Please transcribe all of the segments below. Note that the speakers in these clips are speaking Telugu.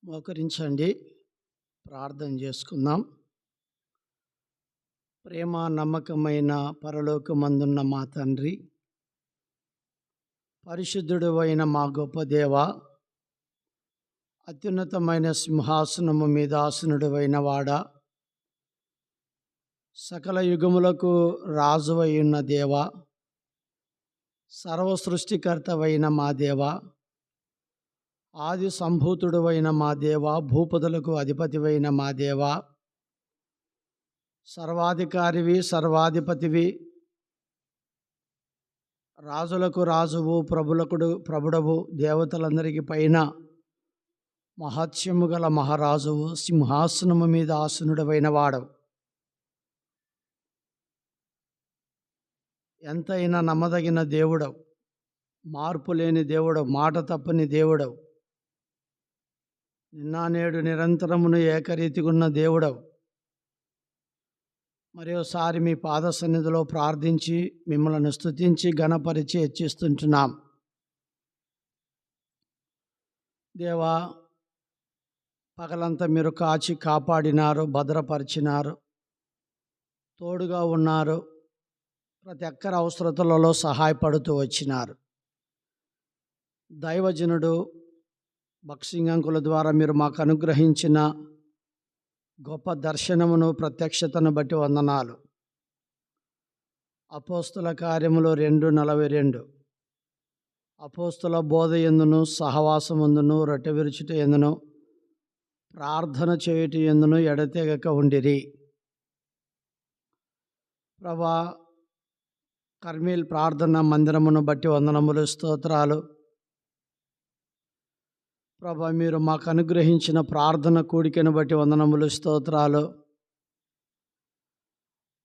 మోకరించండి, ప్రార్థన చేసుకుందాం. ప్రేమ నమ్మకమైన పరలోకమందున్న మా తండ్రి, పరిశుద్ధుడు అయిన మా గొప్ప దేవ, అత్యున్నతమైన సింహాసనము మీద ఆసనుడు అయిన వాడ, సకల యుగములకు రాజువై ఉన్న దేవ, సర్వ సృష్టికర్తవైన మా దేవ, ఆది సంభూతుడు అయిన మా దేవ, భూపతులకు అధిపతివైన మా దేవ, సర్వాధికారివి, సర్వాధిపతివి, రాజులకు రాజువు, ప్రభుడవు, దేవతలందరికీ పైన మహత్యము గల మహారాజువు, సింహాసనము మీద ఆసనుడవైన వాడవు, ఎంతైనా నమ్మదగిన దేవుడవు, మార్పు లేని దేవుడవు, మాట తప్పని దేవుడవు, నిన్న నేడు నిరంతరమును ఏకరీతిగా ఉన్న దేవుడవు. మరోసారి మీ పాద సన్నిధిలో ప్రార్థించి మిమ్మల్ని స్తుతించి ఘనపరిచి హెచ్చిస్తుంటున్నాం. దేవా, పగలంతా మీరు కాచి కాపాడినారు, భద్రపరిచినారు, తోడుగా ఉన్నారు, ప్రతి ఒక్కరి అవసరతలలో సహాయపడుతూ వచ్చినారు. దైవజనుడు భక్సింగంకుల ద్వారా మీరు మాకు అనుగ్రహించిన గొప్ప దర్శనమును, ప్రత్యక్షతను బట్టి వందనాలు. అపోస్తుల కార్యములు 2:42 అపోస్తుల బోధ యందును, సహవాసమందును, రొట్టె విరుచుట యందును, ప్రార్థన చేయుట యందును ఎడతెగక ఉండిరి. ప్రభా, కర్మేల్ ప్రార్థన మందిరమును బట్టి వందనములు, స్తోత్రాలు. ప్రభా, మీరు మాకు అనుగ్రహించిన ప్రార్థన కూడికను బట్టి వందనములు, స్తోత్రాలు.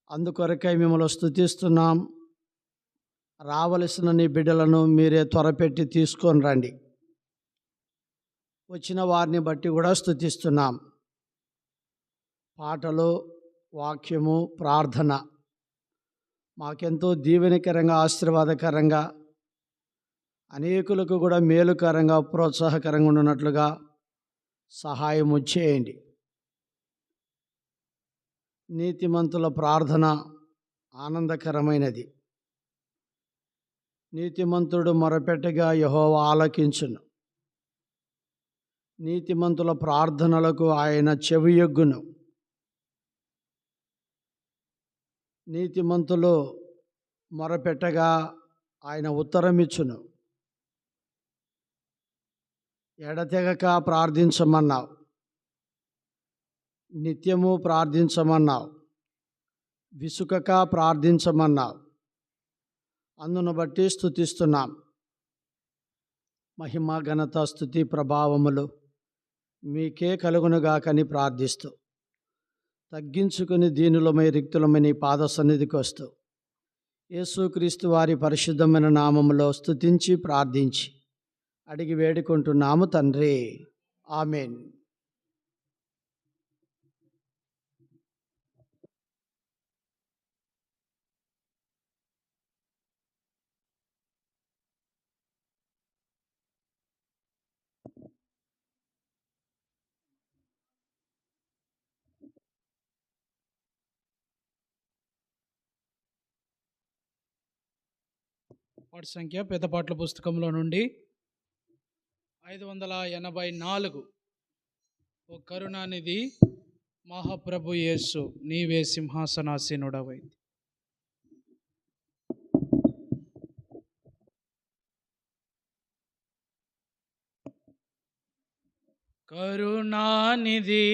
అందుకొరకై మిమ్మల్ని స్తుతిస్తున్నాం. రావలసిన నీ బిడ్డలను మీరే త్వరపెట్టి తీసుకొని రండి. వచ్చిన వారిని బట్టి కూడా స్తుతిస్తున్నాం. పాటలు, వాక్యము, ప్రార్థన మాకెంతో దీవెనకరంగా, ఆశీర్వాదకరంగా, అనేకులకు కూడా మేలుకరంగా, ప్రోత్సాహకరంగా ఉన్నట్లుగా సహాయము చేయండి. నీతిమంతుల ప్రార్థన ఆనందకరమైనది. నీతిమంతుడు మొరపెట్టగా యెహోవా ఆలకించును. నీతిమంతుల ప్రార్థనలకు ఆయన చెవియొగ్గును. నీతిమంతులు మొరపెట్టగా ఆయన ఉత్తరమిచ్చును. ఎడతెగక ప్రార్థించమన్నావు, నిత్యము ప్రార్థించమన్నావు, విసుకక ప్రార్థించమన్నావు. అందును బట్టి స్తుతిస్తున్నాం. మహిమ, ఘనత, స్తుతి, ప్రభావములు మీకే కలుగునుగాకని ప్రార్థిస్తూ, తగ్గించుకుని దీనులమై రిక్తులమై నీ పాద సన్నిధికి వస్తూ, యేసుక్రీస్తు వారి పరిశుద్ధమైన నామములో స్తుతించి ప్రార్థించి అడిగి వేడుకుంటున్నాము తండ్రి, ఆమేన్. పాట సంఖ్య పెద్దపాట్ల పుస్తకంలో నుండి 584. ఓ కరుణానిధి మహాప్రభు యేసు, నీవే సింహాసనాసీనుడవై. కరుణానిధి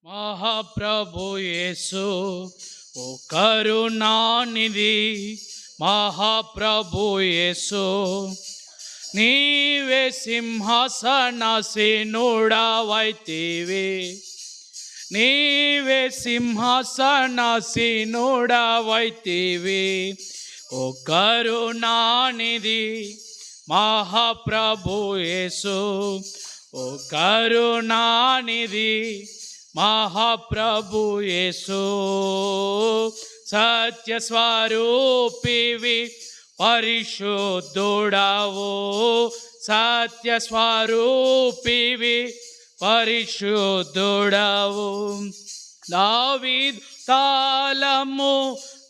మహాప్రభు యేసు, ఓ కరుణానిధి మహాప్రభు యేసు, నీవే సింహాసనాసీనుడవైతివి, నీవే సింహాసనాసీనుడవైతివి. ఓ కరుణానిధి మహాప్రభు యేసు, ఓ కరుణానిధి మహాప్రభు యేసు, సత్య స్వరూపివి పరిశుద్ధుడవు, సత్య స్వరూపివి పరిశుద్ధుడవు. దావీదు తాళము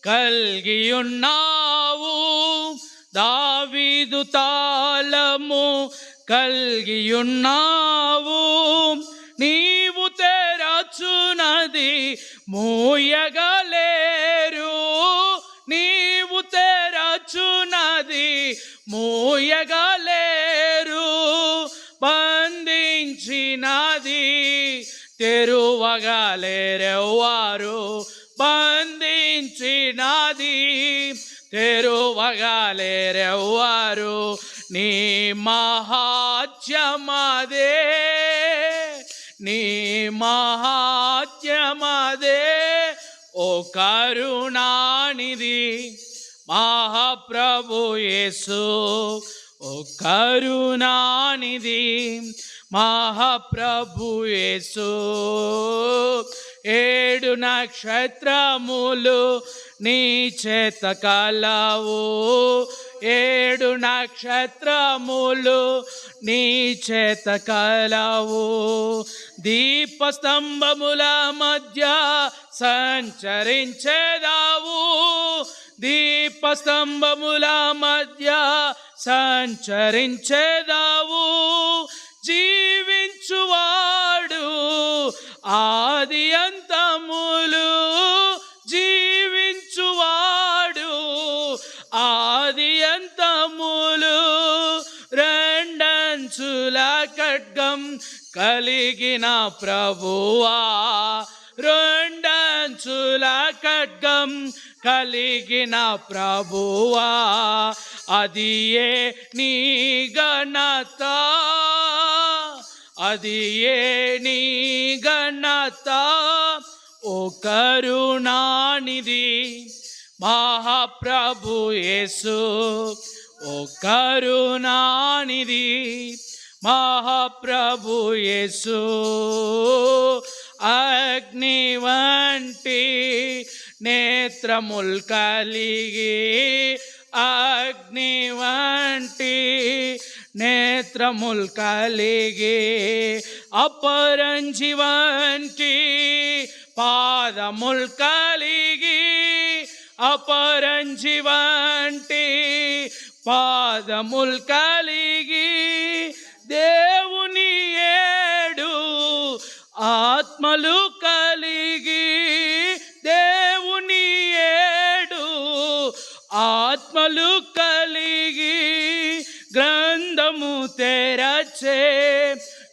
కలిగియున్నావు, దావీదు తాళము కలిగియున్నావు. నీవు తెరచునది మూయగలేరు, నీవు తెరచునది మూయగలేరు. బంధించినది తెరువగలేరెవ్వారు, బంధించినది తెరువగలేరెవ్వారు. నీ మహాత్మ్యమదే, నీ మహాత్మ్యమదే ఓ కరుణానిధి మహాప్రభు యేసు, ఓ కరుణానిధి మహాప్రభు యేసు. 7 నక్షత్రములు నీ చేత కలవు, 7 నక్షత్రములు నీ చేత కలవు. దీపస్తంభముల మధ్య సంచరించేదావు, దీపస్తంభముల మధ్య సంచరించేదావు. జీవించువాడు ఆది అంతములు, జీవించువాడు ఆది అంతములు. 2 అంచుల ఖడ్గం కలిగిన ప్రభువా, 2 అంచుల ఖడ్గం కలిగిన ప్రభువా. అది ఏ నీ ఘనత, అది ఏ నీ ఘనత ఓ కరుణానిధి మహాప్రభు యేసు, ఓ కరుణానిధి మహాప్రభు యేసు. అగ్ని వంటి నేత్రముల్ కలిగి, అగ్ని వంటి నేత్రముల్ కలిగి, అపరంజి వంటి పాదముల్ కలిగి, అపరంజి వంటి పాదముల్ కలిగి. దేవుని 7 ఆత్మలు కలిగి, దేవుని 7 ఆత్మలు కలిగి. గ్రంథము తెరచే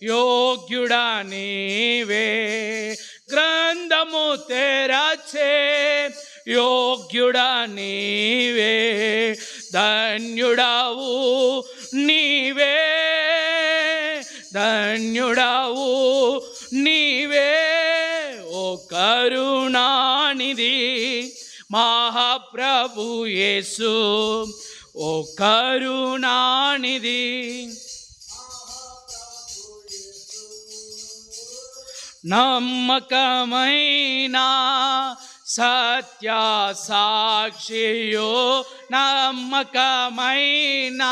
యోగ్యుడా నీవే, గ్రంథము తెరచే యోగ్యుడా నీవే. ధన్యుడావు నీవే, ధన్యుడావు నీవే ఓ కరుణానిధి మహాప్రభు యేసు, ఓ కరుణానిధి. నమ్మకమైన సత్య సాక్షియో, నమ్మకమైన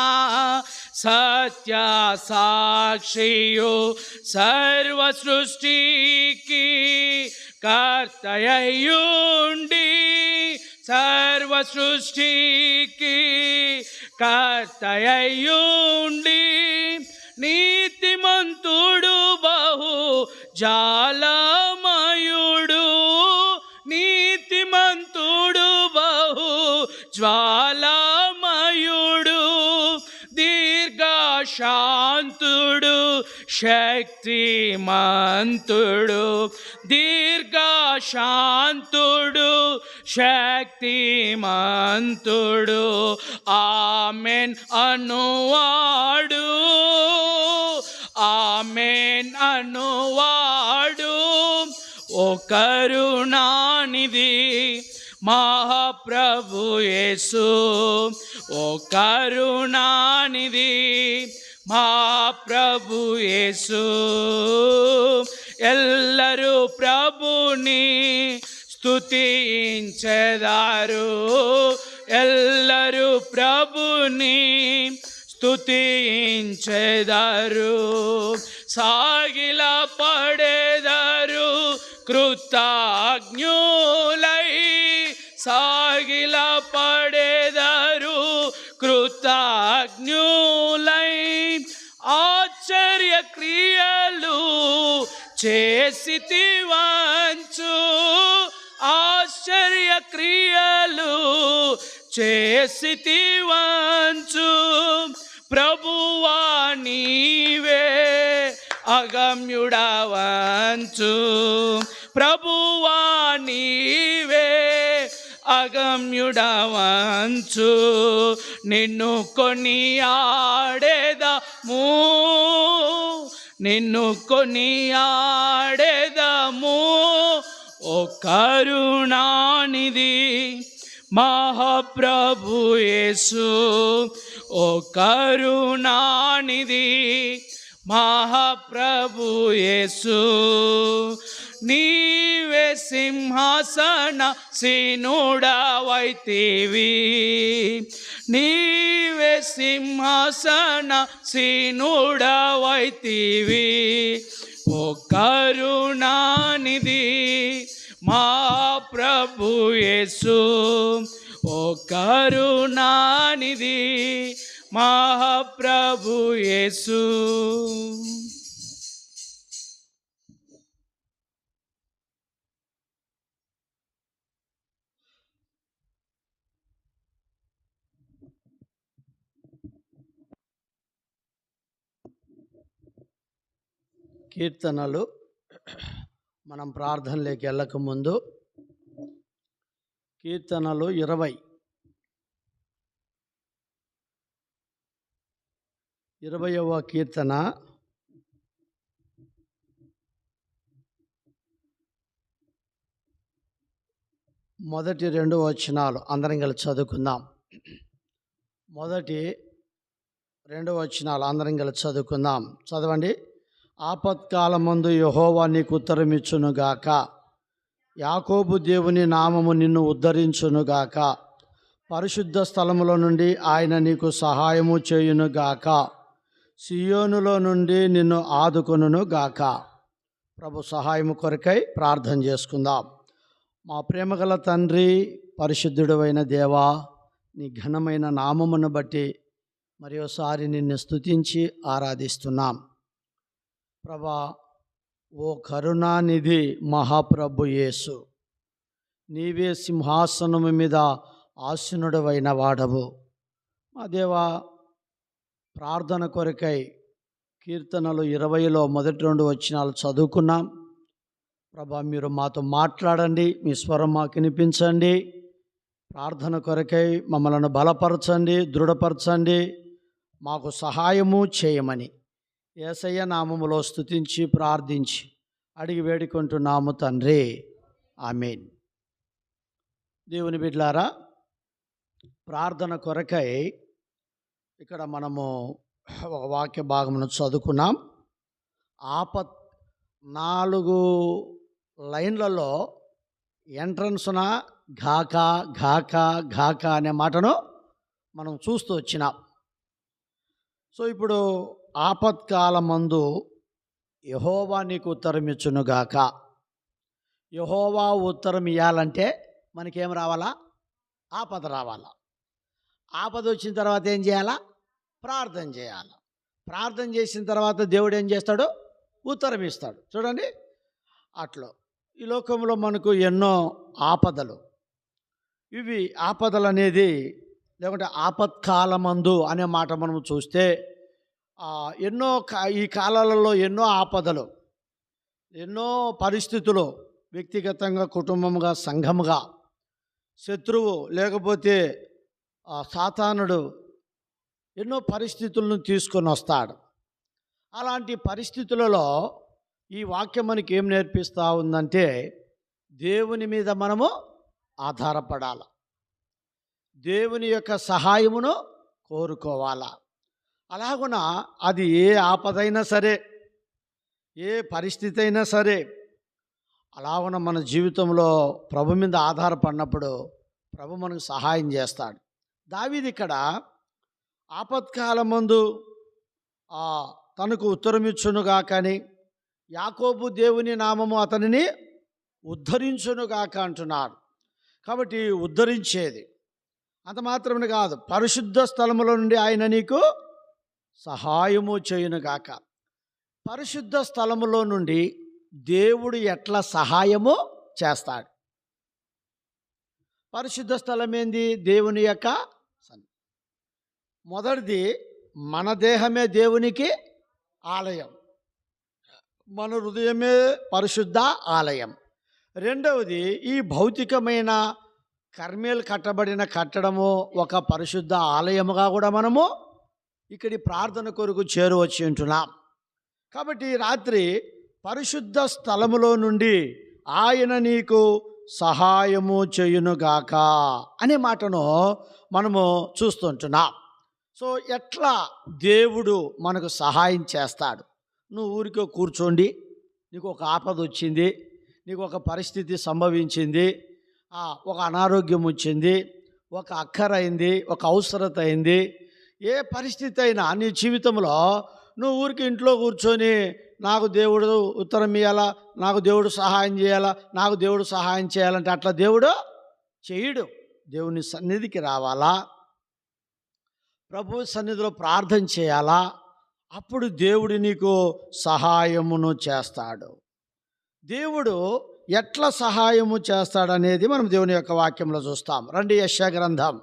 సత్య సాక్షియో, సర్వ సృష్టికి కర్తయ్యుండి, సర్వ సృష్టికి కర్తయ్యుండి. నీతిమంతుడు బహు జాలమయుడు, నీతిమంతుడు బహు జ్వాలమయుడు. దీర్ఘశాంతుడు శక్తిమంతుడు, దీర్ఘశాంతుడు శక్తిమంతుడు. ఆమెన్ అనువాడు, ఆమెన్ అనువాడు ఓ కరుణానిధి మహాప్రభు యేసు, ఓ కరుణానిధి మహాప్రభు యేసు. ఎల్లరూ ప్రభుని స్తుతించెదారు, ఎల్లరూ ప్రభుని స్తుతించెదారు. సాగిల పడెదరు కృతజ్ఞులై, సాగిల పడెదరు కృతజ్ఞులై. ఆశ్చర్య క్రియలు చేసితివంచు, ఆశ్చర్య క్రియలు చేసితివంచు. ప్రభువా నీవే అగమ్యుడవంచు, ప్రభువా నీవే అగమ్యుడవంచు. నిన్ను కొనియాడెదము, నిన్ను కొనియాడెదము. ఓ కరుణానిధి మహాప్రభు యేసు, ఓ కరుణానిధి మహాప్రభు యేసు. నీవే సింహాసన సీనుడవైతివి, నీవే సింహాసన సీనుడవైతివి. ఓ కరుణానిధి మా ప్రభు యేసు, ఓ కరుణానిధి మహాప్రభు యేసు. కీర్తనలు మనం ప్రార్థనలోకి వెళ్ళక ముందు కీర్తనలు 20వ కీర్తన మొదటి 2 వచనాలు అందరం కలిసి చదువుకుందాం. మొదటి 2 వచనాలు అందరం కలిసి చదువుకుందాం. చదవండి. ఆపత్కాలమందు యెహోవా నీకు ఉత్తరమిచ్చునుగాక, యాకోబు దేవుని నామము నిన్ను ఉద్ధరించునుగాక. పరిశుద్ధ స్థలములో నుండి ఆయన నీకు సహాయము చేయునుగాక, సియోనులో నుండి నిన్ను ఆదుకొనుగాక. ప్రభు సహాయము కొరకై ప్రార్థన చేసుకుందాం. మా ప్రేమగల తండ్రి, పరిశుద్ధుడైన దేవా, నీ ఘనమైన నామమును బట్టి మరోసారి నిన్ను స్తుతించి ఆరాధిస్తున్నాం. ప్రభా, ఓ కరుణానిధి మహాప్రభు యేసు, నీవే సింహాసనము మీద ఆసీనుడవైన వాడవు. మా దేవా, ప్రార్థన కొరకై కీర్తనలు 20లో మొదటి 2 వచనాలు చదువుకున్నాం. ప్రభా, మీరు మాతో మాట్లాడండి, మీ స్వరం మాకు వినిపించండి. ప్రార్థన కొరకై మమ్మల్ని బలపరచండి, దృఢపరచండి, మాకు సహాయము చేయమని యేసయ్య నామములో స్తుతించి ప్రార్థించి అడిగి వేడుకుంటున్నాము తండ్రి, ఆమేన్. దేవుని బిడ్డలారా, ప్రార్థన కొరకై ఇక్కడ మనము ఒక వాక్య భాగమును చదువుకున్నాం. 4 లైన్లలో ఎంట్రన్స్న ఘాక ఘాక ఘాక అనే మాటను మనం చూస్తూ వచ్చినాం. సో ఇప్పుడు ఆపత్కాలమందు యెహోవా నీకు ఉత్తరమిచ్చునుగాక. యెహోవా ఉత్తరం ఇవ్వాలంటే మనకేం రావాలా? ఆపద రావాలా. ఆపద వచ్చిన తర్వాత ఏం చేయాలా? ప్రార్థన చేయాలి. ప్రార్థన చేసిన తర్వాత దేవుడు ఏం చేస్తాడు? ఉత్తరం ఇస్తాడు. చూడండి, అట్లా ఈ లోకంలో మనకు ఎన్నో ఆపదలు. ఇవి ఆపదలు అనేది లేకుంటే ఆపత్కాలమందు అనే మాట మనం చూస్తే ఈ కాలాలలో ఎన్నో ఆపదలు, ఎన్నో పరిస్థితులు, వ్యక్తిగతంగా, కుటుంబంగా, సంఘముగా, శత్రువు లేకపోతే సాతానుడు ఎన్నో పరిస్థితులను తీసుకొని వస్తాడు. అలాంటి పరిస్థితులలో ఈ వాక్యం మనకి ఏం నేర్పిస్తూ ఉందంటే, దేవుని మీద మనము ఆధారపడాలి, దేవుని యొక్క సహాయమును కోరుకోవాలా. అలాగున అది ఏ ఆపదైనా సరే, ఏ పరిస్థితి అయినా సరే, అలాగున మన జీవితంలో ప్రభు మీద ఆధారపడినప్పుడు ప్రభు మనకు సహాయం చేస్తాడు. దావీదు ఇక్కడ ఆపత్కాలమందు తనకు ఉత్తరమిచ్చునుగాక అని, యాకోబు దేవుని నామము అతనిని ఉద్ధరించునుగాక అంటున్నాడు. కాబట్టి ఉద్ధరించేది అంత మాత్రమే కాదు, పరిశుద్ధ స్థలములో నుండి ఆయన నీకు సహాయము చేయునుగాక. పరిశుద్ధ స్థలములో నుండి దేవుడు ఎట్లా సహాయము చేస్తాడు? పరిశుద్ధ స్థలం ఏంది? దేవుని యొక్క మొదటిది, మన దేహమే దేవునికి ఆలయం, మన హృదయమే పరిశుద్ధ ఆలయం. రెండవది, ఈ భౌతికమైన కర్మేలు కట్టబడిన కట్టడము ఒక పరిశుద్ధ ఆలయముగా కూడా మనము ఇక్కడి ప్రార్థన కొరకు చేరువచ్చి ఉంటున్నాం. కాబట్టి రాత్రి పరిశుద్ధ స్థలములో నుండి ఆయన నీకు సహాయము చేయునుగాక అనే మాటను మనము చూస్తుంటున్నాం. సో ఎట్లా దేవుడు మనకు సహాయం చేస్తాడు? నువ్వు ఊరికే కూర్చోండి, నీకు ఒక ఆపద వచ్చింది, నీకు ఒక పరిస్థితి సంభవించింది, ఒక అనారోగ్యం వచ్చింది, ఒక అక్కరైంది, ఒక అవసరత అయింది, ఏ పరిస్థితి అయినా నీ జీవితంలో నువ్వు ఊరికి ఇంట్లో కూర్చొని నాకు దేవుడు ఉత్తరం ఇవ్వాలా, నాకు దేవుడు సహాయం చేయాలా, నాకు దేవుడు సహాయం చేయాలంటే అట్లా దేవుడు చేయడు. దేవుని సన్నిధికి రావాలా, ప్రభు సన్నిధిలో ప్రార్థన చేయాలా, అప్పుడు దేవుడు నీకు సహాయమును చేస్తాడు. దేవుడు ఎట్లా సహాయము చేస్తాడనేది మనం దేవుని యొక్క వాక్యంలో చూస్తాం. రండి, యెషయా గ్రంథం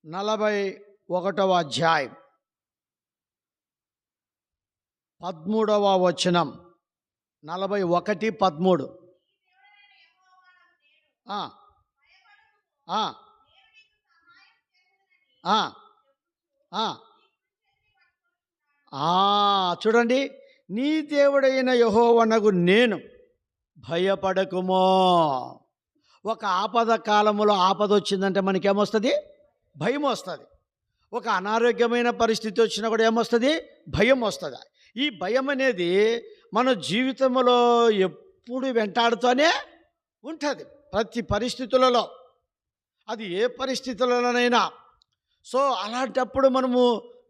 41వ అధ్యాయం 13వ వచనం. 41:13. చూడండి, నీ దేవుడైన యెహోవానగు నేను, భయపడకుమో. ఒక ఆపద కాలంలో ఆపద వచ్చిందంటే మనకేమొస్తుంది? భయం వస్తుంది. ఒక అనారోగ్యమైన పరిస్థితి వచ్చినా కూడా ఏమొస్తుంది? భయం వస్తుంది. ఈ భయం అనేది మన జీవితంలో ఎప్పుడు వెంటాడుతూనే ఉంటుంది, ప్రతి పరిస్థితులలో, అది ఏ పరిస్థితులలోనైనా. సో అలాంటప్పుడు మనము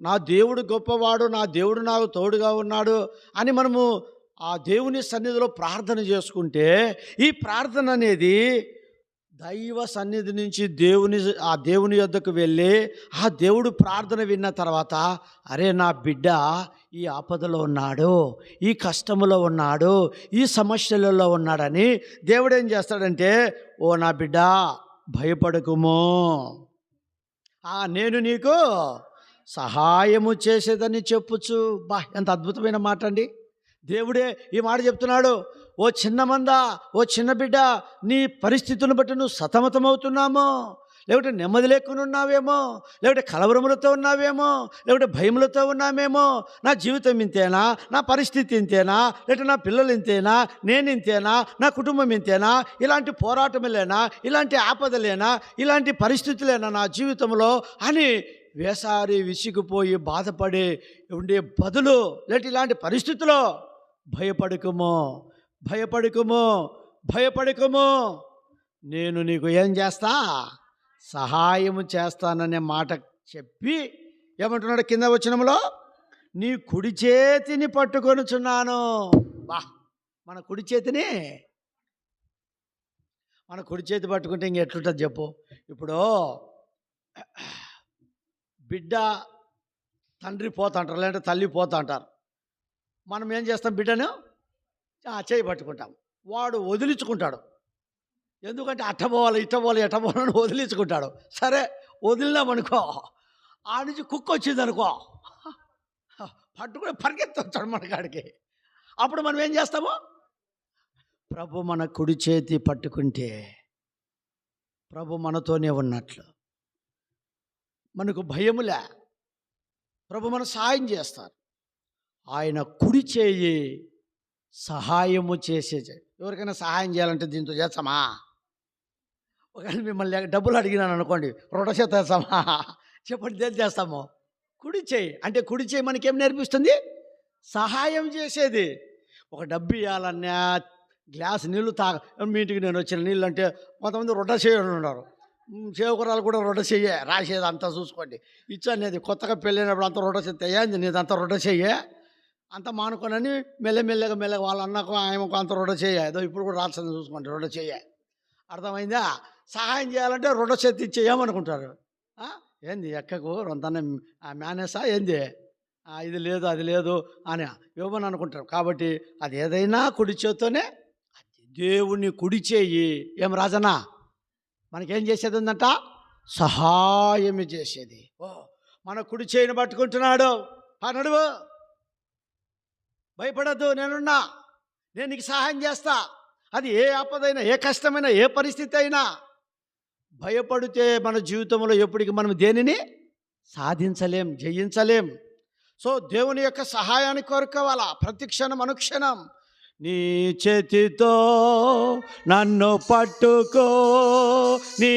నా దేవుడు గొప్పవాడు, నా దేవుడు నాకు తోడుగా ఉన్నాడు అని మనము ఆ దేవుని సన్నిధిలో ప్రార్థన చేసుకుంటే, ఈ ప్రార్థన అనేది దైవ సన్నిధి నుంచి ఆ దేవుని యొద్దకు వెళ్ళి ఆ దేవుడు ప్రార్థన విన్న తర్వాత, అరే నా బిడ్డ ఈ ఆపదలో ఉన్నాడు, ఈ కష్టములో ఉన్నాడు, ఈ సమస్యలలో ఉన్నాడని దేవుడు ఏం చేస్తాడంటే, ఓ నా బిడ్డ భయపడకుమో, నేను నీకు సహాయము చేసేదని చెప్పుచు. ఎంత అద్భుతమైన మాట అండి! దేవుడే ఈ మాట చెప్తున్నాడు. ఓ చిన్న మంద, ఓ చిన్న బిడ్డ, నీ పరిస్థితులను బట్టి నువ్వు సతమతమవుతున్నామో, లేకపోతే నెమ్మది లేకుండా ఉన్నావేమో, లేకపోతే కలవరములతో ఉన్నావేమో, లేకపోతే భయములతో ఉన్నామేమో, నా జీవితం ఇంతేనా, నా పరిస్థితి ఇంతేనా, లేకపోతే నా పిల్లలు ఇంతేనా, నేను ఇంతేనా, నా కుటుంబం ఇంతేనా, ఇలాంటి పోరాటములేనా, ఇలాంటి ఆపదలేనా, ఇలాంటి పరిస్థితులేనా నా జీవితంలో అని వేసారి విసిగిపోయి బాధపడి ఉండే బదులు, లేకపోతే ఇలాంటి పరిస్థితుల్లో భయపడకుమో, భయపడకుమో, భయపడకుమో, నేను నీకు ఏం చేస్తా? సహాయము చేస్తాననే మాట చెప్పి ఏమంటున్నాడు కింద వచనంలో? నీ కుడి చేతిని పట్టుకొనుచున్నాను. మన కుడి చేతి పట్టుకుంటే ఇంకెట్లుంటుంది చెప్పు? ఇప్పుడు బిడ్డ తండ్రి పోతుంటారు, లేదంటే తల్లి పోతుంటారు. మనం ఏం చేస్తాం? బిడ్డను చేయి పట్టుకుంటాం, వాడు వదిలించుకుంటాడు. ఎందుకంటే అట్టపోవాలి, ఇట్టపోవాలి, ఎట్టపోవాలని వదిలించుకుంటాడు. సరే వదిలినామనుకో, ఆ నుంచి కుక్క వచ్చింది అనుకో, పట్టుకుని పరిగెత్తాడు మన కాడికి. అప్పుడు మనం ఏం చేస్తాము? ప్రభు మన కుడి చేతి పట్టుకుంటే ప్రభు మనతోనే ఉన్నట్లు, మనకు భయములే, ప్రభు మన సహాయం చేస్తారు. ఆయన కుడి చేయి సహాయము చేసే. ఎవరికైనా సహాయం చేయాలంటే దీంతో చేస్తామా? ఒకవేళ మిమ్మల్ని డబ్బులు అడిగినాను అనుకోండి, రొట్ట చేత చేస్తామా? చెప్పండి, దేని చేస్తాము? కుడి చేయి. అంటే కుడి చేయి మనకేం నేర్పిస్తుంది? సహాయం చేసేది. ఒక డబ్బు ఇవ్వాలన్నా, గ్లాస్ నీళ్ళు మీ ఇంటికి నేను వచ్చిన నీళ్ళు అంటే కొంతమంది రొట్ట చేయని ఉన్నారు, సేవకురాలు కూడా రొడ్డ చెయ్యే రాసేది అంతా చూసుకోండి. ఇచ్చనేది కొత్తగా పెళ్ళైనప్పుడు అంతా రొడ్డ చెత్త ఏంది నీదంతా రొడ్డ చెయ్యే అంత మానుకోనని మెల్లమెల్లగా వాళ్ళ అన్నకు ఆయనకు అంత రొడ్డ చెయ్య ఏదో ఇప్పుడు కూడా రాల్సింది చూసుకోండి రొడ్డ చెయ్య. అర్థమైందా? సహాయం చేయాలంటే రొడ్డ చెత్త ఇచ్చేయమనుకుంటారు. ఏంది ఎక్కకు రొంతన్న మేనేసా ఏంది ఇది లేదు అది లేదు అని ఇవ్వమని అనుకుంటారు. కాబట్టి అది ఏదైనా కుడి చేత్తోనే దేవుని కుడి చేయి ఏం రాజనా మనకేం చేసేది ఉందంట? సహాయం చేసేది. మన కుడి చేయిని పట్టుకుంటున్నాడు. నడువు, భయపడద్దు, నేనున్నా, నేను నీకు సహాయం చేస్తా. అది ఏ ఆపదైనా, ఏ కష్టమైనా, ఏ పరిస్థితి అయినా. భయపడితే మన జీవితంలో ఎప్పటికీ మనం దేనిని సాధించలేం, జయించలేం. సో దేవుని యొక్క సహాయాన్ని కోరుకోవాలా ప్రతి క్షణం అనుక్షణం. నీ చేతితో నన్ను పట్టుకో, నీ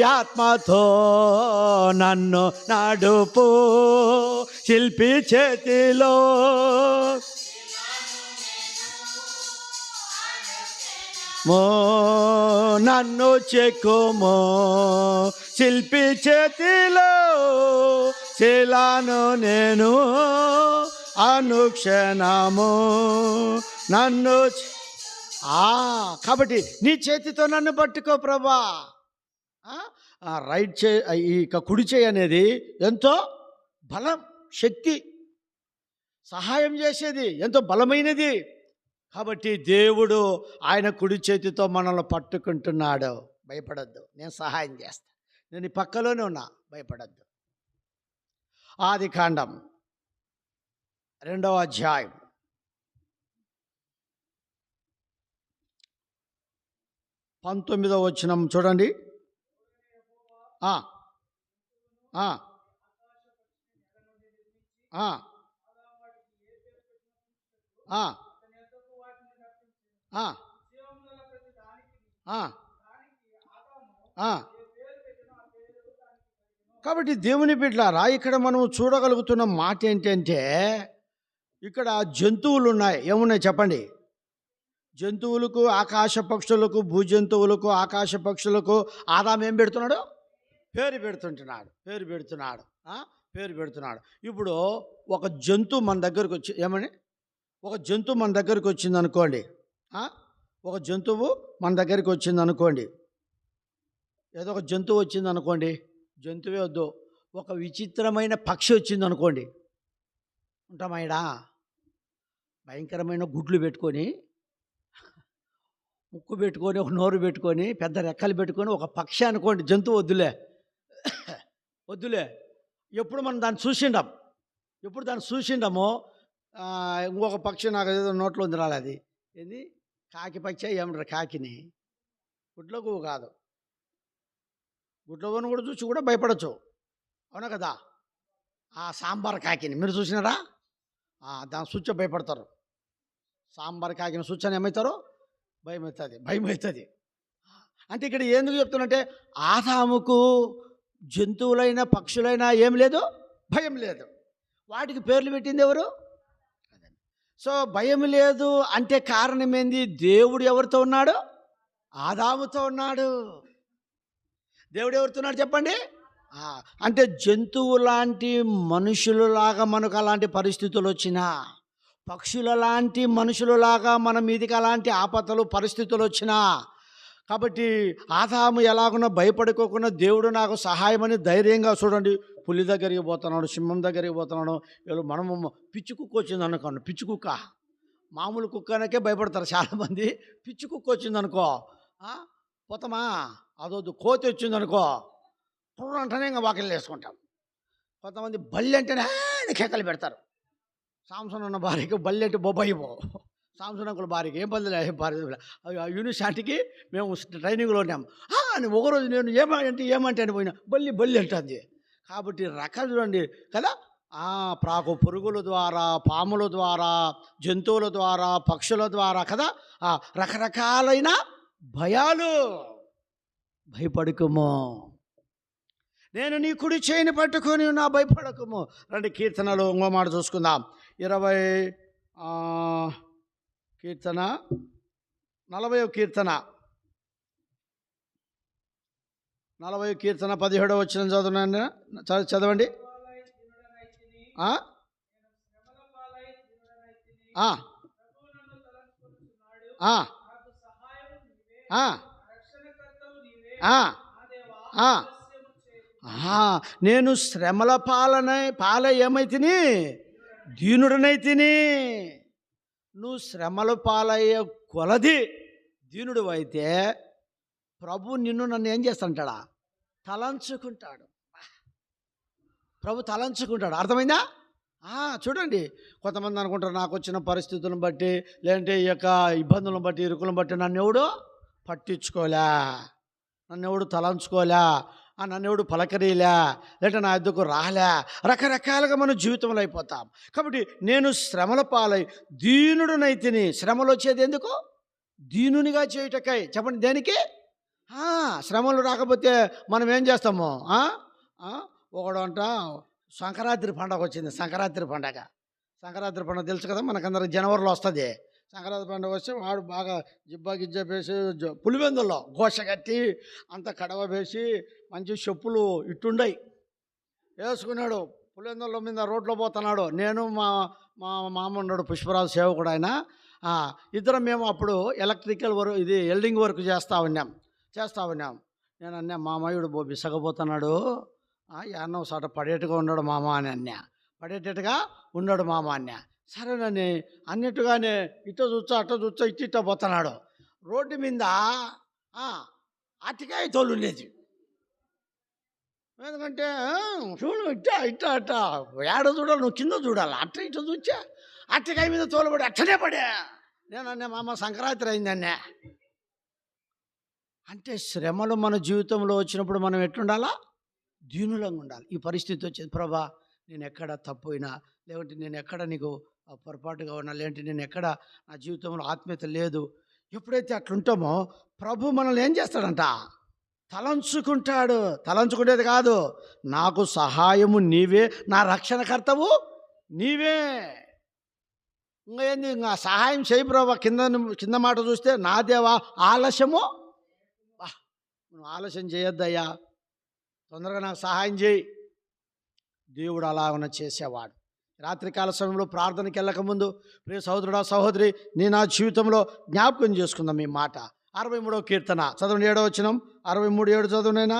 ఆత్మతో నన్ను నడుపు, శిల్పి చేతిలో నన్ను చెక్కుమో, శిల్పి చేతిలో శిలను నేను అనుక్షణము నన్ను. కాబట్టి నీ చేతితో నన్ను పట్టుకో ప్రభా. రైట్ చే ఇక కుడి చేయి అనేది ఎంతో బలం, శక్తి, సహాయం చేసేది ఎంతో బలమైనది. కాబట్టి దేవుడు ఆయన కుడి చేతితో మనల్ని పట్టుకుంటున్నాడు. భయపడద్దు, నేను సహాయం చేస్తా, నేను ఈ పక్కలోనే ఉన్నా, భయపడద్దు. ఆదికాండం 2వ అధ్యాయం 19వ వచనం చూడండి. ఆ ఆ ఆ కాబట్టి దేవుని బిడ్డలారా, ఇక్కడ మనం చూడగలుగుతున్న మాట ఏంటంటే, ఇక్కడ జంతువులు ఉన్నాయి. ఏమున్నాయి చెప్పండి? జంతువులకు, ఆకాశ పక్షులకు, భూజంతువులకు, ఆకాశ పక్షులకు ఆదాము ఏం పెడుతున్నాడు? పేరు పెడుతున్నాడు. పేరు పెడుతున్నాడు. ఇప్పుడు ఒక జంతువు మన దగ్గరకు వచ్చి ఏమని, ఒక జంతువు మన దగ్గరికి వచ్చింది అనుకోండి. ఒక జంతువు మన దగ్గరికి వచ్చింది అనుకోండి. ఏదో ఒక జంతువు వచ్చింది అనుకోండి, జంతువే వద్దు, ఒక విచిత్రమైన పక్షి వచ్చింది అనుకోండి, ఉంటామాయడా? భయంకరమైన గుడ్లు పెట్టుకొని, ముక్కు పెట్టుకొని, ఒక నోరు పెట్టుకొని, పెద్ద రెక్కలు పెట్టుకొని ఒక పక్షి అనుకోండి. జంతువు వద్దులే. ఎప్పుడు మనం దాన్ని చూసిండాం, ఎప్పుడు దాన్ని చూసిండామో ఇంకొక పక్షి నాకు ఏదో నోట్లో ఉంది రాలేదు. ఏంది కాకి పక్షి ఏమంటారు? కాకిని గుడ్లకు కాదు, గుడ్లను కూడా చూసి కూడా భయపడచ్చు, అవునా కదా? ఆ సాంబార్ కాకిని మీరు చూసినారా? దాని సూచ భయపడతారు. సాంబార్ కాకిని సూచన ఏమవుతారు? భయం అవుతుంది. అంటే ఇక్కడ ఎందుకు చెప్తున్నంటే, ఆదాముకు జంతువులైన పక్షులైనా ఏం లేదు, భయం లేదు. వాటికి పేర్లు పెట్టింది ఎవరు? సో భయం లేదు అంటే కారణం ఏంది? దేవుడు ఎవరితో ఉన్నాడు? ఆదాముతో ఉన్నాడు. దేవుడు ఎవరితో ఉన్నాడు చెప్పండి? అంటే జంతువు లాంటి మనుషులలాగా మనకు అలాంటి పరిస్థితులు వచ్చినా, పక్షుల లాంటి మనుషులలాగా మన మీదికి అలాంటి ఆపదలు పరిస్థితులు వచ్చినా, కాబట్టి ఆదాము ఎలాగున్నా భయపడుకోకుండా దేవుడు నాకు సహాయమని ధైర్యంగా చూడండి. పులి దగ్గరికి పోతున్నాడు, సింహం దగ్గరికి పోతున్నాడు. వీళ్ళు మనము పిచ్చి కుక్క వచ్చింది అనుకోండి, పిచ్చి కుక్క, మామూలు కుక్కనకే భయపడతారు చాలామంది. పిచ్చి కుక్క వచ్చింది అనుకో పోతామా? అదొద్దు. కోతి వచ్చింది అనుకో అంటేనే ఇంకా వాకిలు వేసుకుంటాం. కొంతమంది బల్లి అంటేనే కేకలు పెడతారు. సాంసన్ ఉన్న భార్యకి బల్లి అంటే బొబ్బాయి సాంసన్ అంకుల భార్యకి ఏం బల్లి భార్య యూనివర్సిటీకి మేము ట్రైనింగ్లో ఉన్నాము అని ఒకరోజు నేను ఏమంటే అని పోయినా బల్లి అంటుంది. కాబట్టి రకాలు చూడండి కదా, ప్రాకు పురుగుల ద్వారా, పాముల ద్వారా, జంతువుల ద్వారా, పక్షుల ద్వారా కదా, రకరకాలైన భయాలు. భయపడకుము, నేను నీ కుడి చేయిని పట్టుకొని నా, భయపడకుము. రండి కీర్తనలు ఇంకో మాట చూసుకుందాం. 40వ కీర్తన 40వ కీర్తన 40 కీర్తన 17 వచ్చిన చదువునండి, చదవండి. ఆ? ఆ, ఆ, ఆ, ఆ, ఆ. ఆహా, నేను శ్రమల పాల ఏమైతిని, దీనుడనైతిని. నువ్వు శ్రమల పాలయ్యే కొలది దీనుడు అయితే ప్రభు నిన్ను నన్ను ఏం చేస్తుంటాడా, తలంచుకుంటాడు. ప్రభు తలంచుకుంటాడు. అర్థమైందా? చూడండి, కొంతమంది అనుకుంటారు నాకు వచ్చిన పరిస్థితులను బట్టి, లేదంటే ఈ యొక్క ఇబ్బందులను బట్టి, ఇరుకులను బట్టి నన్ను ఎవడు పట్టించుకోలే, నన్ను ఎవడు తలంచుకోలే, నన్ను ఎవడు పలకరీలే, లేదంటే నా ఎద్దుకు రాలే, రకరకాలుగా మన జీవితంలో అయిపోతాం. కాబట్టి నేను శ్రమల పాలై దీనుడునైతిని. శ్రమలు వచ్చేది ఎందుకు? దీనునిగా చేయుటకై. చెప్పండి, దేనికి? శ్రమలు రాకపోతే మనం ఏం చేస్తాము? ఒకడు అంట, సంక్రాంతి పండగ వచ్చింది. సంక్రాంతి పండగ తెలుసు కదా మనకందరికి, జనవరిలో వస్తుంది. సంక్రాంతి పండుగ వస్తే వాడు బాగా జిబ్బా గిజ్జా వేసి పులివెందుల్లో ఘోష కట్టి అంత కడవ వేసి మంచి చెప్పులు ఇట్టుండయి వేసుకున్నాడు. పులివెందుల మీద రోడ్లో పోతున్నాడు. నేను మా మా మామ ఉన్నాడు, పుష్పరాజు సేవకుడు ఆయన. ఇద్దరం మేము అప్పుడు ఎలక్ట్రికల్ వర్క్, ఇది వెల్డింగ్ వర్క్ చేస్తూ ఉన్నాం. నేను అన్నా, మామయ్యుడు బిసగపోతున్నాడు, యాన్నో సాట పడేట్టుగా ఉన్నాడు మామ అని అన్నా. పడేటట్టుగా ఉన్నాడు మామ అన్నా. సరేనని అన్నట్టుగానే ఇట్ట చూచ్చా అట్ట చూచ్చా ఇట్ట పోతున్నాడు. రోడ్డు మీద అట్టికాయ తోలు ఉండేది. ఎందుకంటే చూడు ఇట్ట ఏడ చూడాలి, నువ్వు కింద చూడాలి. ఇట్ట చూచా అట్టికాయ మీద తోలుబడి అట్టనే పడే. నేను అన్నా, మామ సంక్రాంతి అయిందన్నా. అంటే శ్రమలు మన జీవితంలో వచ్చినప్పుడు మనం ఎట్లుండాలా? దీనులంగా ఉండాలి. ఈ పరిస్థితి వచ్చేది, ప్రభా నేను ఎక్కడ తప్పు అయినా, లేదంటే నేను ఎక్కడ నీకు పొరపాటుగా ఉన్నా, లేదంటే నేను ఎక్కడ నా జీవితంలో ఆత్మీయత లేదు, ఎప్పుడైతే అట్లుంటామో ప్రభు మనల్ని ఏం చేస్తాడంట? తలంచుకుంటాడు. తలంచుకునేది కాదు, నాకు సహాయము నీవే, నా రక్షణకర్తవు నీవే. ఇంకా ఏంది, ఇంకా సహాయం చేయి ప్రభా. కింద మాట చూస్తే, నా దేవా ఆలస్యము, నువ్వు ఆలస్యం చేయొద్దయ్యా, తొందరగా నాకు సహాయం చేయి. దేవుడు అలాగన చేసేవాడు. రాత్రికాల సమయంలో ప్రార్థనకి వెళ్ళకముందు, ప్రియ సహోదరుడా సహోదరి, నేను నా జీవితంలో జ్ఞాపకం చేసుకుందాం ఈ మాట. 63వ కీర్తన చదవండి, 7వ వచనం. 63:7 చదువునైనా.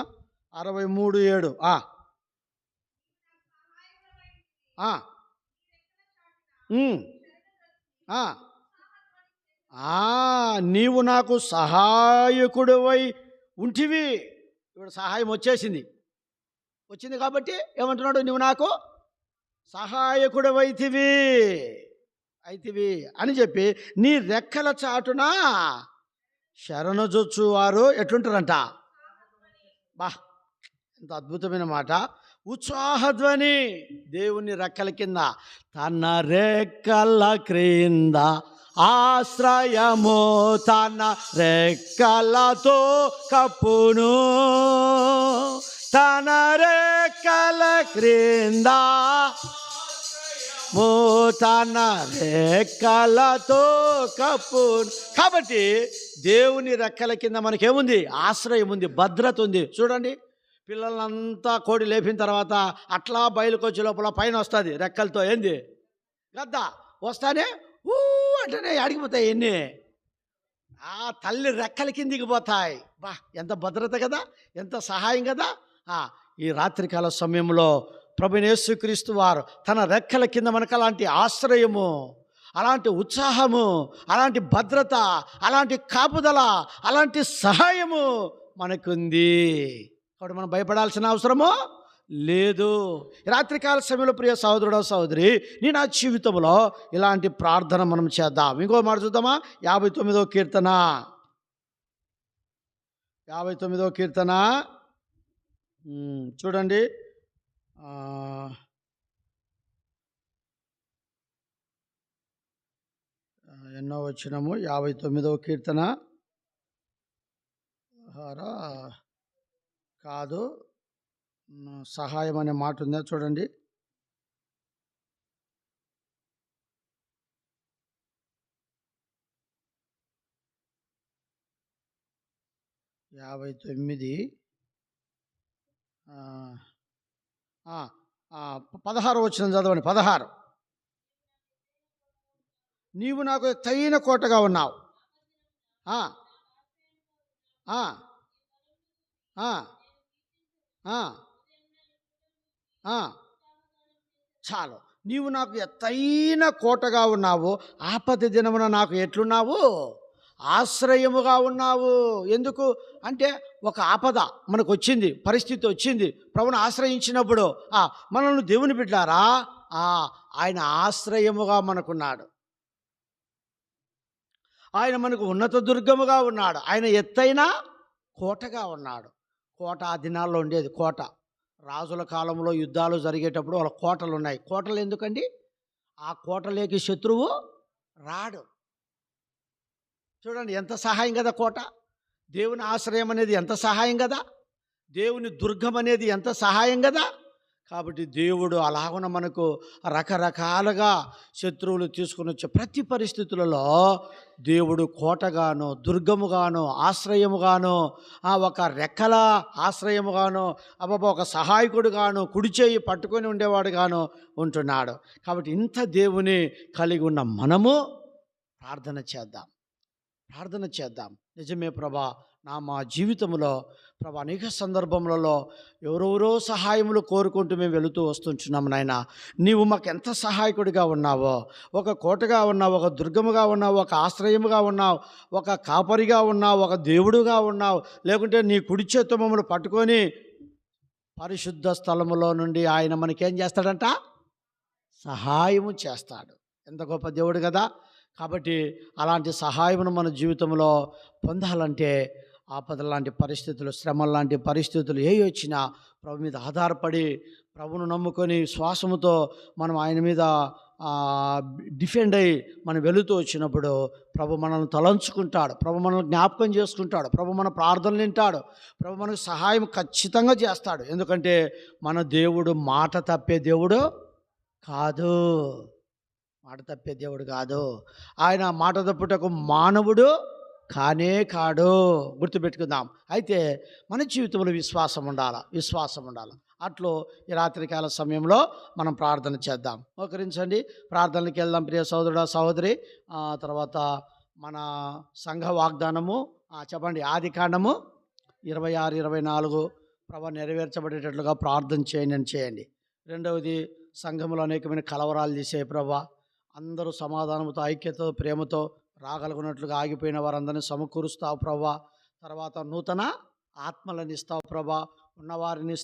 63:7. నీవు నాకు సహాయకుడివై ఉంటివి. ఇప్పుడు సహాయం వచ్చింది కాబట్టి ఏమంటున్నాడు? నువ్వు నాకు సహాయకుడివైతివి అని చెప్పి, నీ రెక్కల చాటున శరణజొచ్చు వారు ఎట్లుంటారంట? ఎంత అద్భుతమైన మాట. ఉత్సాహధ్వని, దేవుని రెక్కల కింద, తన రెక్కల క్రింద ఆశ్రయము, తన రెక్కలతో కప్పును, తన రెక్కల క్రింద తన రెక్కలతో కప్పును. కాబట్టి దేవుని రెక్కల కింద మనకేముంది? ఆశ్రయం ఉంది, భద్రత ఉంది. చూడండి, పిల్లలంతా కోడి లేపిన తర్వాత అట్లా బయలుకొచ్చే లోపల పైన వస్తుంది రెక్కలతో. ఏంది? గద్ద వస్తానే అంటేనే అడిగిపోతాయి ఎన్ని. తల్లి రెక్కల కిందికి పోతాయి. ఎంత భద్రత కదా, ఎంత సహాయం కదా. ఈ రాత్రికాల సమయంలో ప్రభువైన యేసుక్రీస్తు వారు తన రెక్కల కింద మనకు అలాంటి ఆశ్రయము, అలాంటి ఉత్సాహము, అలాంటి భద్రత, అలాంటి కాపుదల, అలాంటి సహాయము మనకుంది. కాబట్టి మనం భయపడాల్సిన అవసరము లేదు. రాత్రికాల సమయంలో ప్రియ సహోదరుడు సహోదరి, నీ నా జీవితంలో ఇలాంటి ప్రార్థన మనం చేద్దాం. ఇంకో మాట చూద్దామా? 59వ కీర్తన. 59వ కీర్తన చూడండి. ఎన్నో వచ్చినము? 59వ కీర్తన కాదు, సహాయం అనే మాట ఉందా? చూడండి. 59 ఆ, ఆ, 16 వచనం చదవండి. 16. నీవు నాకు ఎత్తైన కోటగా ఉన్నావు. ఆ, ఆ, ఆ, ఆ, ఆ. చాలు. నీవు నాకు ఎత్తైన కోటగా ఉన్నావు. ఆపద దినమున నాకు ఎట్లున్నావు? ఆశ్రయముగా ఉన్నావు. ఎందుకు అంటే ఒక ఆపద మనకు వచ్చింది, పరిస్థితి వచ్చింది. ప్రభువును ఆశ్రయించినప్పుడు మనల్ని దేవుని బిడ్డారా, ఆ, ఆయన ఆశ్రయముగా మనకున్నాడు. ఆయన మనకు ఉన్నత దుర్గముగా ఉన్నాడు. ఆయన ఎత్తైన కోటగా ఉన్నాడు. కోట ఆ దినాల్లో ఉండేది. కోట రాజుల కాలంలో యుద్ధాలు జరిగేటప్పుడు వాళ్ళ కోటలు ఉన్నాయి. కోటలు ఎందుకండి? ఆ కోటలోకి శత్రువు రాడు. చూడండి ఎంత సహాయం కదా కోట. దేవుని ఆశ్రయం అనేది ఎంత సహాయం కదా. దేవుని దుర్గం అనేది ఎంత సహాయం కదా. కాబట్టి దేవుడు అలాగున మనకు రకరకాలుగా శత్రువులు తీసుకుని వచ్చే ప్రతి పరిస్థితులలో దేవుడు కోటగాను, దుర్గముగాను, ఆశ్రయముగాను, ఒక రెక్కల ఆశ్రయముగాను, ఒక సహాయకుడుగాను, కుడి చేయి పట్టుకొని ఉండేవాడుగాను ఉంటున్నాడు. కాబట్టి ఇంత దేవుని కలిగి ఉన్న మనము ప్రార్థన చేద్దాం. నిజమే ప్రభా, మా జీవితంలో ప్రభా అనేక సందర్భములలో ఎవరెవరో సహాయములు కోరుకుంటూ మేము వెళుతూ వస్తుంటున్నాము. నాయన, నీవు మాకు ఎంత సహాయకుడిగా ఉన్నావో, ఒక కోటగా ఉన్నావు, ఒక దుర్గముగా ఉన్నావు, ఒక ఆశ్రయముగా ఉన్నావు, ఒక కాపరిగా ఉన్నావు, ఒక దేవుడుగా ఉన్నావు. లేకుంటే నీ కుడి చేత్తో మమ్మల్ని పట్టుకొని పరిశుద్ధ స్థలములో నుండి ఆయన మనకేం చేస్తాడంట? సహాయము చేస్తాడు. ఎంత గొప్ప దేవుడు కదా. కాబట్టి అలాంటి సహాయమును మన జీవితంలో పొందాలంటే ఆపదల లాంటి పరిస్థితులు, శ్రమల లాంటి పరిస్థితులు ఏ వచ్చినా ప్రభు మీద ఆధారపడి, ప్రభును నమ్ముకొని శ్వాసముతో మనం ఆయన మీద డిఫెండ్ అయ్యి మనం వెళుతూ వచ్చినప్పుడు ప్రభు మనల్ని తలంచుకుంటాడు. ప్రభు మనల్ని జ్ఞాపకం చేసుకుంటాడు. ప్రభు మన ప్రార్థనలు వింటాడు. ప్రభు మనకు సహాయం ఖచ్చితంగా చేస్తాడు. ఎందుకంటే మన దేవుడు మాట తప్పే దేవుడు కాదు. ఆయన మాట తప్పుటకు మానవుడు కాడు. గుర్తుపెట్టుకుందాం. అయితే మన జీవితంలో విశ్వాసం ఉండాలి. అట్లు ఈ రాత్రికాల సమయంలో మనం ప్రార్థన చేద్దాం. మోకరించండి, ప్రార్థనకి వెళ్దాం. ప్రియ సోదరుడా, సహోదరి. తర్వాత మన సంఘ వాగ్దానము చెప్పండి. ఆదికాండము 26-24 ప్రభు నెరవేర్చబడేటట్లుగా ప్రార్థన చేయండి. రెండవది, సంఘములో అనేకమైన కలవరాలు తీసే ప్రభా, అందరూ సమాధానంతో, ఐక్యతతో, ప్రేమతో రాగలుగునట్లుగా ఆగిపోయిన వారందరినీ సమకూరుస్తావు ప్రభా. తర్వాత నూతన ఆత్మలను ఇస్తావు ప్రభా. ఉన్నవారిని